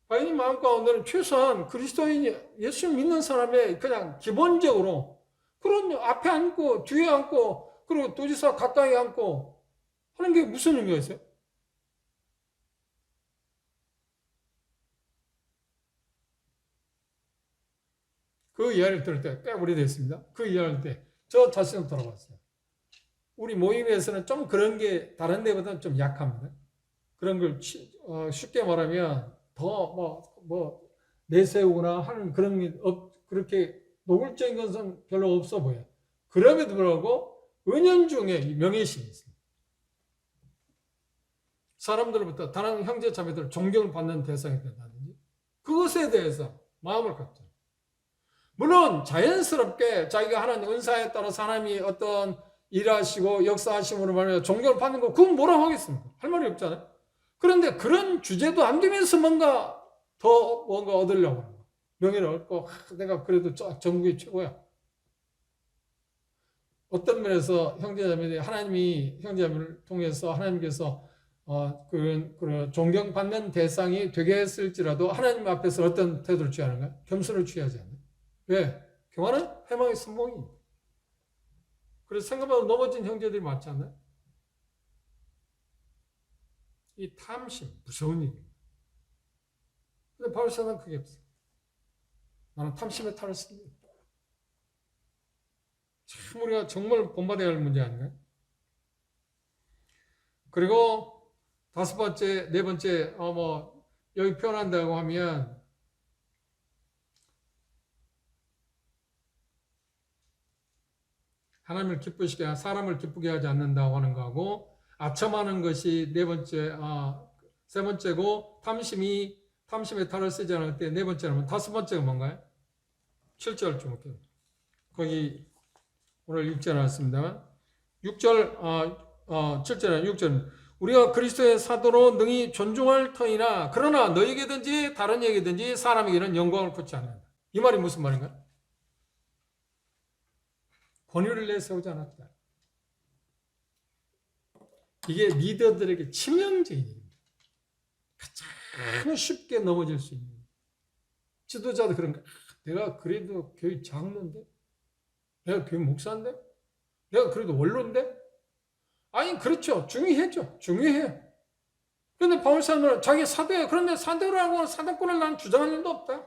Speaker 1: 바이님 마음 가운데는 최소한 그리스도인 예수 믿는 사람의 그냥 기본적으로 그런 앞에 앉고 뒤에 앉고 그리고 도지사 가까이 앉고 하는 게 무슨 의미가 있어요? 그 이야기를 들을 때 꽤 오래됐습니다. 그 이야기를 때 저 자신을 돌아봤어요. 우리 모임에서는 좀 그런 게 다른 데보다는 좀 약합니다. 그런 걸 쉽게 말하면 더 내세우거나 하는 그런 게 그렇게 노골적인 것은 별로 없어 보여요. 그럼에도 불구하고 은연중에 명예심이 있습니다. 사람들로부터 다른 형제 자매들 존경을 받는 대상이 된다든지 그것에 대해서 마음을 갖죠. 물론 자연스럽게 자기가 하는 은사에 따라서 하나님이 어떤 일하시고 역사하심으로 말하면 존경을 받는 거 그건 뭐라고 하겠습니까? 할 말이 없잖아요. 그런데 그런 주제도 안 되면서 뭔가 더 뭔가 얻으려고 하는 거야. 명예를 얻고 내가 그래도 전국이 최고야. 어떤 면에서 형제자매들이 하나님이 형제자매를 통해서 하나님께서 그런 존경받는 대상이 되게 했을지라도 하나님 앞에서 어떤 태도를 취하는가? 겸손을 취하지 않아요. 왜? 평화는 회망의 선봉입니다. 그래서 생각보다 넘어진 형제들이 많지 않나요? 이 탐심, 무서운 일입니다. 근데 바울사는 그게 없어요. 나는 탐심의 탈을 씁니다. 참 우리가 정말 본받아야 할 문제 아닌가요? 그리고 다섯 번째, 네 번째, 여기 표현한다고 하면 하나님을 기쁘시게 하고 사람을 기쁘게 하지 않는다고 하는 거하고 아첨하는 것이 네 번째, 세 번째고 탐심의 탈을 쓰지 않을 때 네 번째는 다섯 번째가 뭔가요? 7절 주목해요. 거기 오늘 읽지 않았습니다만 6절, 7절에 6절 우리가 그리스도의 사도로 능히 존중할 터이나 그러나 너에게든지 다른 에게든지 사람에게는 영광을 받지 않는다. 이 말이 무슨 말인가요? 권위를 내세우지 않았다. 이게 리더들에게 치명적인 일입니다. 가장 쉽게 넘어질 수 있는 지도자도 그런가? 내가 그래도 교회 장로인데? 내가 교회 목사인데? 내가 그래도 원로인데? 아니 그렇죠. 중요해죠. 중요해요. 그런데 바울사는 자기 사도예요. 그런데 사도라고 사도권을 난 주장할 일도 없다.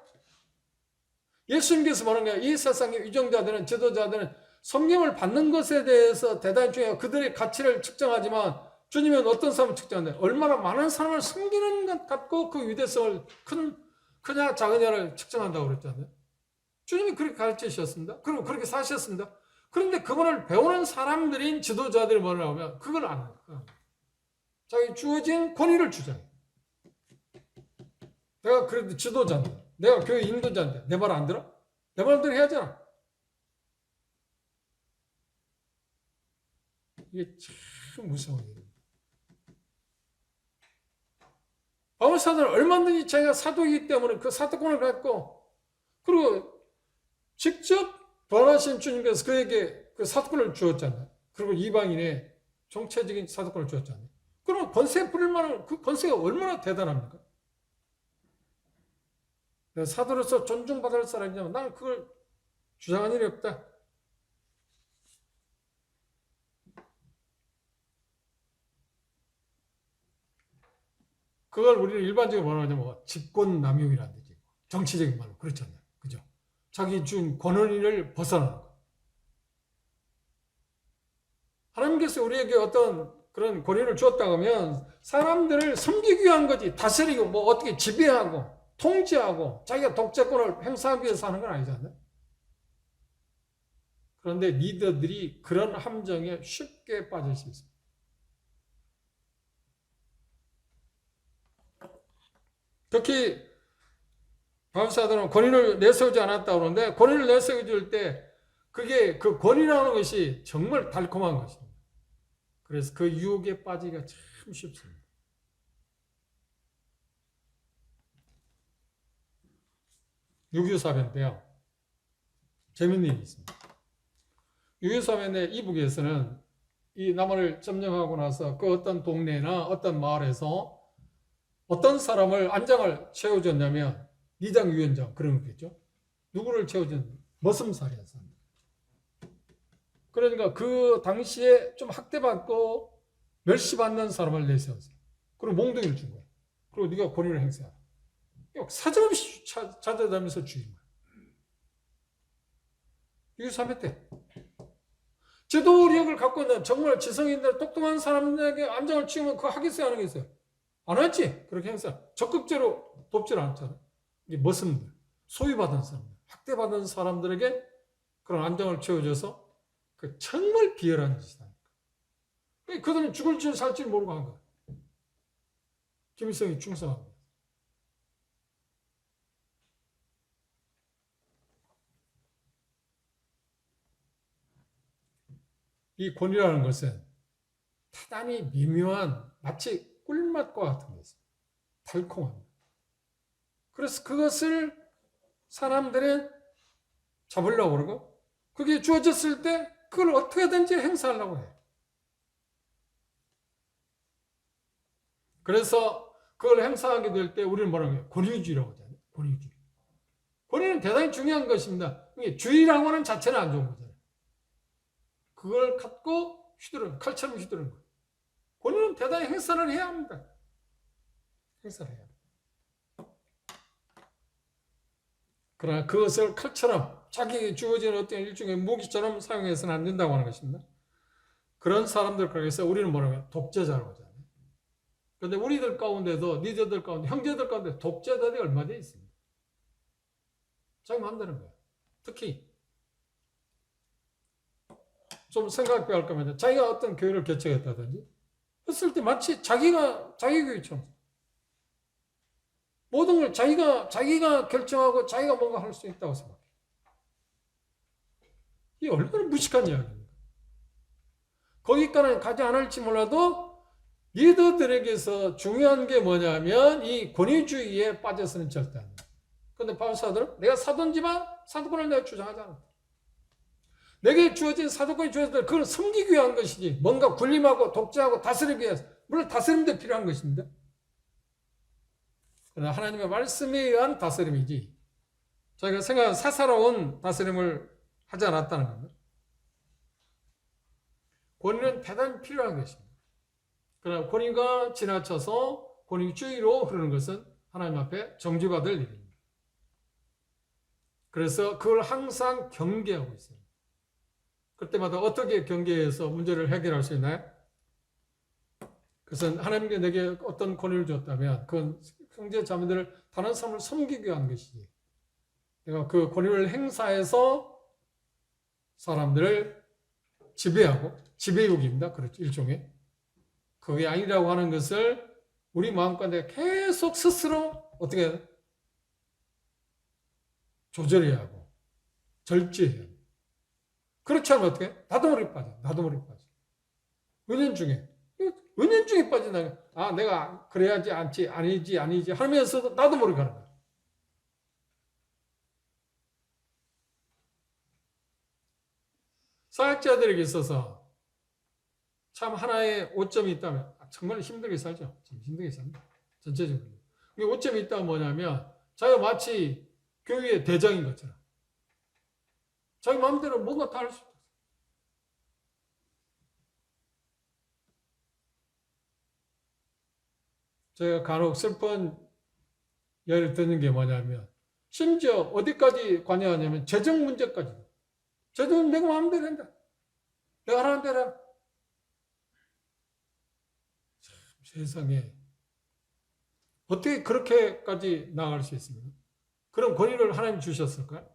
Speaker 1: 예수님께서 말한 거야. 이 세상의 위정자들은 지도자들은 성경을 받는 것에 대해서 대단히 중요해요. 그들의 가치를 측정하지만 주님은 어떤 사람을 측정하는데 얼마나 많은 사람을 섬기는 것 같고 그 위대성을 크냐 작으냐를 측정한다고 그랬잖아요. 주님이 그렇게 가르치셨습니다. 그리고 그렇게 사셨습니다. 그런데 그거를 배우는 사람들인 지도자들이 뭐라고 하면 그걸 안 해요. 자기 주어진 권위를 주장해요. 내가 그래도 지도자인데 내가 교회 인도자인데 내 말 안 들어? 내 말대로 해야잖아. 이게 참 무서운 일이에요. 바울 사도는 얼마든지 자기가 사도이기 때문에 그 사도권을 갖고 그리고 직접 부활하신 주님께서 그에게 그 사도권을 주었잖아요. 그리고 이방인의 정체적인 사도권을 주었잖아요. 그러면 권세 부릴 만한 그 권세가 얼마나 대단합니까? 사도로서 존중받을 사람이냐면 나는 그걸 주장한 일이 없다. 그걸 우리는 일반적으로 뭐라 하냐면 직권남용이라는 뜻이고 정치적인 말로 그렇잖아요. 그죠? 자기 준 권한을 벗어나는 거. 하나님께서 우리에게 어떤 그런 권위를 주었다고 하면 사람들을 섬기기 위한 거지 다스리고 뭐 어떻게 지배하고 통제하고 자기가 독재권을 행사하기 위해서 하는 건 아니잖아요. 그런데 리더들이 그런 함정에 쉽게 빠질 수 있습니다. 특히 바울사도는 권위를 내세우지 않았다고 그러는데 권위를 내세워줄 때 그게 그 권위라는 것이 정말 달콤한 것입니다. 그래서 그 유혹에 빠지기가 참 쉽습니다. 유교사변 때요. 재밌는 일이 있습니다. 유교사변의 이북에서는 이 남한을 점령하고 나서 그 어떤 동네나 어떤 마을에서 어떤 사람을 안장을 채워줬냐면 이장위원장 그런 거겠죠. 누구를 채워줬냐면 머슴살이한 사람. 그러니까 그 당시에 좀 학대받고 멸시받는 사람을 내세웠어요. 그리고 몽둥이를 준 거예요. 그리고 네가 권위를 행사하라. 사정없이 찾아다니면서 죽인 거예요. 유교사변 때. 제도력을 갖고 있는 정말 지성인들 똑똑한 사람들에게 안장을 치우면 그거 하겠어요? 안 하겠어요? 안 했지. 그렇게 행사. 적극적으로 돕질 않았잖아요. 이게 머슴들, 소유받은 사람들, 학대받은 사람들에게 그런 안장을 채워줘서 그 정말 비열한 짓이다. 그들은 죽을지 살지 모르고 한 거야. 김일성이 충성합니다. 이 권위라는 것은 대단히 미묘한 마치 꿀맛과 같은 것입니다. 달콤합니다. 그래서 그것을 사람들은 잡으려고 그러고 그게 주어졌을 때 그걸 어떻게든지 행사하려고 해요. 그래서 그걸 행사하게 될 때 우리는 뭐라고 해요? 권위주의라고 하잖아요. 권위주의. 권위는 대단히 중요한 것입니다. 주의라고 하는 자체는 안 좋은 거잖아요. 그걸 갖고 휘두르는, 칼처럼 휘두르는 거예요. 권위는 대단히 행사를 해야 합니다. 행사를 해야 합니다. 그러나 그것을 칼처럼 자기에게 주어진 어떤 일종의 무기처럼 사용해서는 안 된다고 하는 것입니다. 그런 사람들 가운데서 우리는 뭐라고 해요? 독재자라고 하잖아요. 그런데 우리들 가운데도, 니저들 가운데, 형제들 가운데 독재자들이 얼마나 있습니다. 자기 마음대로 거예요. 특히 좀 생각해 할 겁니다. 자기가 어떤 교회를 개척했다든지 했을 때 마치 자기가 자기 교회처럼 모든 걸 자기가 결정하고 자기가 뭔가 할 수 있다고 생각해요. 이게 얼마나 무식한 이야기입니까? 거기까지는 가지 않을지 몰라도 리더들에게서 중요한 게 뭐냐면 이 권위주의에 빠져서는 절대 안 돼요. 그런데 바울 사도는 내가 사도지만 사도권을 내가 주장하지 않았다. 내게 주어진 사도권이 주어졌다. 그건 섬기기 위한 것이지 뭔가 군림하고 독재하고 다스리기 위해서 물론 다스림도 필요한 것입니다. 그러나 하나님의 말씀에 의한 다스림이지 자기가 생각한 사사로운 다스림을 하지 않았다는 겁니다. 권위는 대단히 필요한 것입니다. 그러나 권위가 지나쳐서 권위주의로 흐르는 것은 하나님 앞에 정죄받을 일입니다. 그래서 그걸 항상 경계하고 있어요. 그때마다 어떻게 경계해서 문제를 해결할 수 있나요? 그것은 하나님께 내게 어떤 권위를 줬다면 그건 형제 자매들을 다른 사람을 섬기기 위한 것이지 내가 그 권위를 행사해서 사람들을 지배하고 지배욕입니다. 그렇죠. 일종의 그게 아니라고 하는 것을 우리 마음가운데 계속 스스로 어떻게 해야 돼? 조절해야 하고 절제해야 돼. 그렇지 않으면 어떻게? 나도 모르게 빠져. 은연중에 빠진다. 아, 내가 그래야지 않지, 아니지 하면서도 나도 모르게 가는 거야. 사역자들에게 있어서 참 하나의 오점이 있다면 정말 힘들게 살죠. 힘들게 삽니다. 전체적으로. 오점이 있다면 뭐냐면 자기가 마치 교회의 대장인 것처럼 자기 마음대로 뭔가 다 할 수 있어요. 제가 간혹 슬픈 예를 드는 게 뭐냐면 심지어 어디까지 관여하냐면 재정 문제까지. 재정은 내가 마음대로 한다. 내가 하라는 대로 한다. 참 세상에 어떻게 그렇게까지 나아갈 수 있습니까? 그런 권위를 하나님 주셨을까요?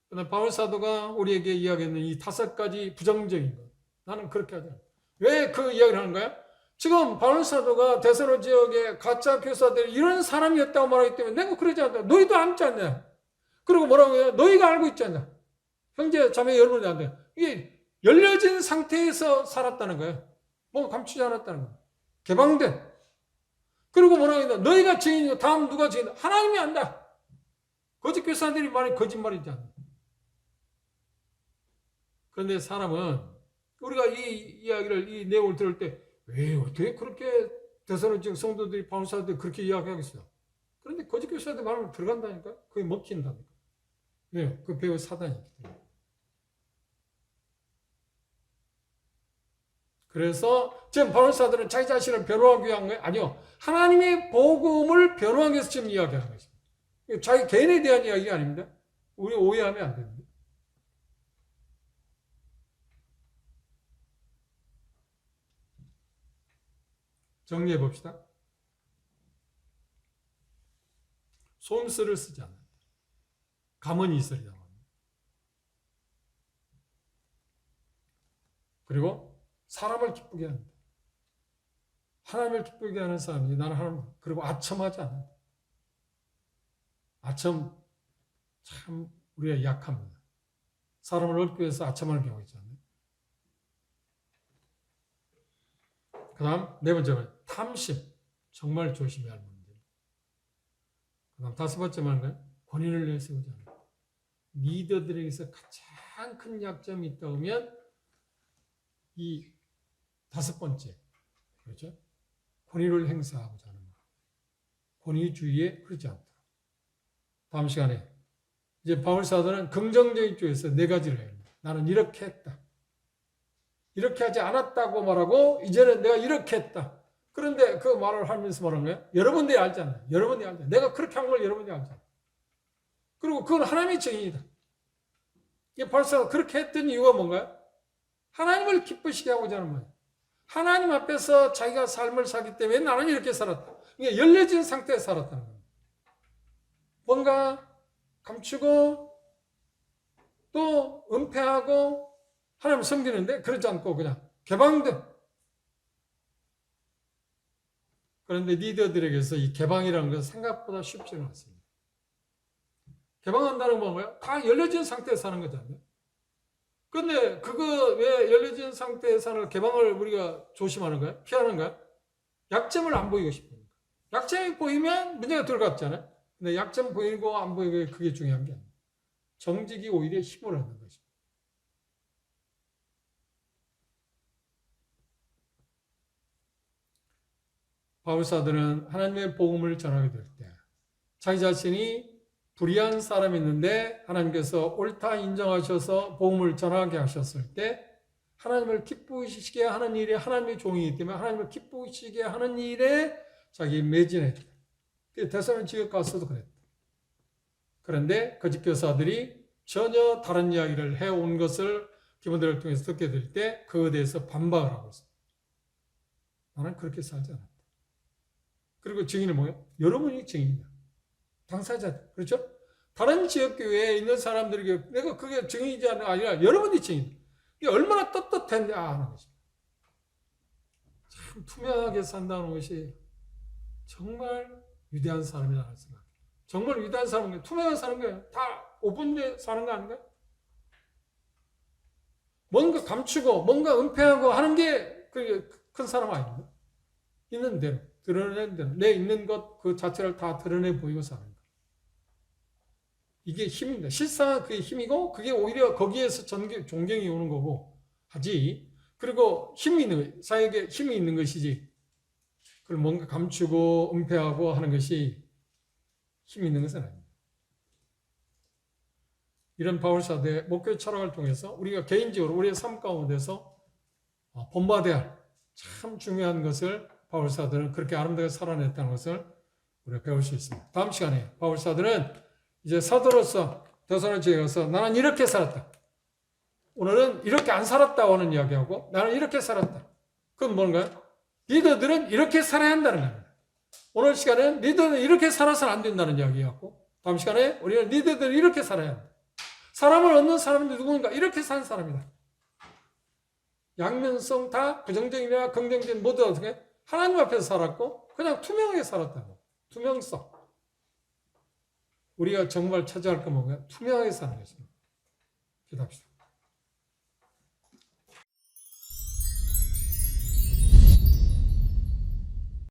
Speaker 1: 그러나 바울 사도가 우리에게 이야기하는 이 5가지 부정적인 것 나는 그렇게 하지 않아. 왜 그 이야기를 하는 거야? 지금 바울 사도가 데살로 지역에 가짜 교사들이 이런 사람이었다고 말하기 때문에 내가 그러지 않다. 너희도 알지 않냐? 그리고 뭐라고 해요? 너희가 알고 있지 않냐? 형제 자매 여러분이 안 돼. 이게 열려진 상태에서 살았다는 거예요. 뭐 감추지 않았다는 거예요. 개방된. 그리고 뭐라고 해요? 너희가 증인이고 다음 누가 증인? 하나님이 안다. 거짓 교사들이 말이 거짓말이지 않나. 그런데 사람은 우리가 이 이야기를 이 내용을 들을 때 왜 어떻게 그렇게 데살로니가 지역 성도들이 바울 사도들이 그렇게 이야기하겠어요? 그런데 거짓 교사들 말하면 들어간다니까. 그게 먹힌다니까. 왜요? 그 배우 사단이기 때문에. 그래서 지금 바울 사도는 자기 자신을 변호하기 위한 거예요? 아니요. 하나님의 복음을 변호하기 위해서 지금 이야기하는 것입니다. 자기 개인에 대한 이야기가 아닙니다. 우리 오해하면 안 됩니다. 정리해 봅시다. 손쓸을 쓰지 않는다. 가만히 있으리라고 합니다. 그리고 사람을 기쁘게 합니다. 하나님을 기쁘게 하는 사람이 나는 하나님 그리고 아첨하지 않는다. 아첨 참 우리가 약합니다. 사람을 얻기 위해서 아첨하는 경우가 있잖아요. 그 다음 네 번째는 탐심. 정말 조심해야 할 문제. 그 다음 다섯 번째는 본인을 내세우지 않는 것. 리더들에게서 가장 큰 약점이 있다 하면 이 다섯 번째, 그렇죠? 권위를 행사하고자 하는 것. 권위주의에 흐르지 않도록. 다음 시간에 이제 바울사도는 긍정적인 쪽에서 네 가지를 해요. 나는 이렇게 했다. 이렇게 하지 않았다고 말하고 이제는 내가 이렇게 했다. 그런데 그 말을 하면서 말하는 거예요. 여러분들이 알잖아요. 여러분들이 알잖아요. 내가 그렇게 한 걸 여러분들이 알잖아요. 그리고 그건 하나님의 정의이다. 이 바울사도가 그렇게 했던 이유가 뭔가요? 하나님을 기쁘시게 하고자 하는 거예요. 하나님 앞에서 자기가 삶을 살기 때문에 나는 이렇게 살았다. 그러니까 열려진 상태에 살았다는 겁니다. 뭔가 감추고 또 은폐하고 하나님을 섬기는데 그러지 않고 그냥 개방돼. 그런데 리더들에게서 이 개방이라는 것은 생각보다 쉽지는 않습니다. 개방한다는 건 뭐예요? 다 열려진 상태에 사는 거잖아요. 그런데 그거 왜 열려진 상태에 사는 개방을 우리가 조심하는 거야? 피하는 거야? 약점을 안 보이고 싶으니까. 약점이 보이면 문제가 들어갔잖아요. 근데 약점 보이고 안 보이고 그게 중요한 게 아니에요. 정직이 오히려 힘을 얻는 것입니다. 바울사도는 하나님의 복음을 전하게 될 때 자기 자신이 불의한 사람이 있는데 하나님께서 옳다 인정하셔서 복음을 전하게 하셨을 때 하나님을 기쁘시게 하는 일이 하나님의 종이기 때문에 하나님을 기쁘시게 하는 일에 자기 매진했다. 데살로니가 지역 가서도 그랬다. 그런데 거짓 교사들이 전혀 다른 이야기를 해온 것을 기본들을 통해서 듣게 될 때 그것에 대해서 반박을 하고 있습니다. 나는 그렇게 살지 않았다. 그리고 증인은 뭐예요? 여러분이 증인이다. 당사자들. 그렇죠? 다른 지역교회에 있는 사람들에게 내가 그게 증인이지 아니라 여러분이 증인. 이게 얼마나 떳떳했냐 하는 것입니다. 참 투명하게 산다는 것이 정말 위대한 사람이라는 생각. 정말 위대한 사람은 투명하게 사는 거예요. 다 오픈되어 사는 거 아닌가요? 뭔가 감추고 뭔가 은폐하고 하는 게 큰 사람 아닙니까? 있는 대로. 드러내는 대로 내 있는 것 그 자체를 다 드러내 보이고 사는 것. 이게 힘입니다. 실상 그게 힘이고 그게 오히려 거기에서 존경이 오는 거고 하지. 그리고 힘이 있는 거, 사역에 힘이 있는 것이지. 그걸 뭔가 감추고 은폐하고 하는 것이 힘이 있는 것은 아닙니다. 이런 바울사도의 목표 철학을 통해서 우리가 개인적으로 우리의 삶 가운데서 본받아야 할 참 중요한 것을 바울사도는 그렇게 아름답게 살아냈다는 것을 우리가 배울 수 있습니다. 다음 시간에 바울사도는 이제 사도로서 데살로니가에 가서 나는 이렇게 살았다. 오늘은 이렇게 안 살았다고 하는 이야기하고 나는 이렇게 살았다. 그건 뭔가요? 리더들은 이렇게 살아야 한다는 겁니다. 오늘 시간에는 리더는 이렇게 살아서는 안 된다는 이야기였고 다음 시간에 우리는 리더들은 이렇게 살아야 한다. 사람을 얻는 사람이 누군가 이렇게 사는 사람이다. 양면성 다 부정적이나 긍정적인 모두 어떻게 하나님 앞에서 살았고 그냥 투명하게 살았다고. 투명성. 우리가 정말 찾아야 할 건 뭔가요? 투명하게 사는 것입니다. 기도합시다.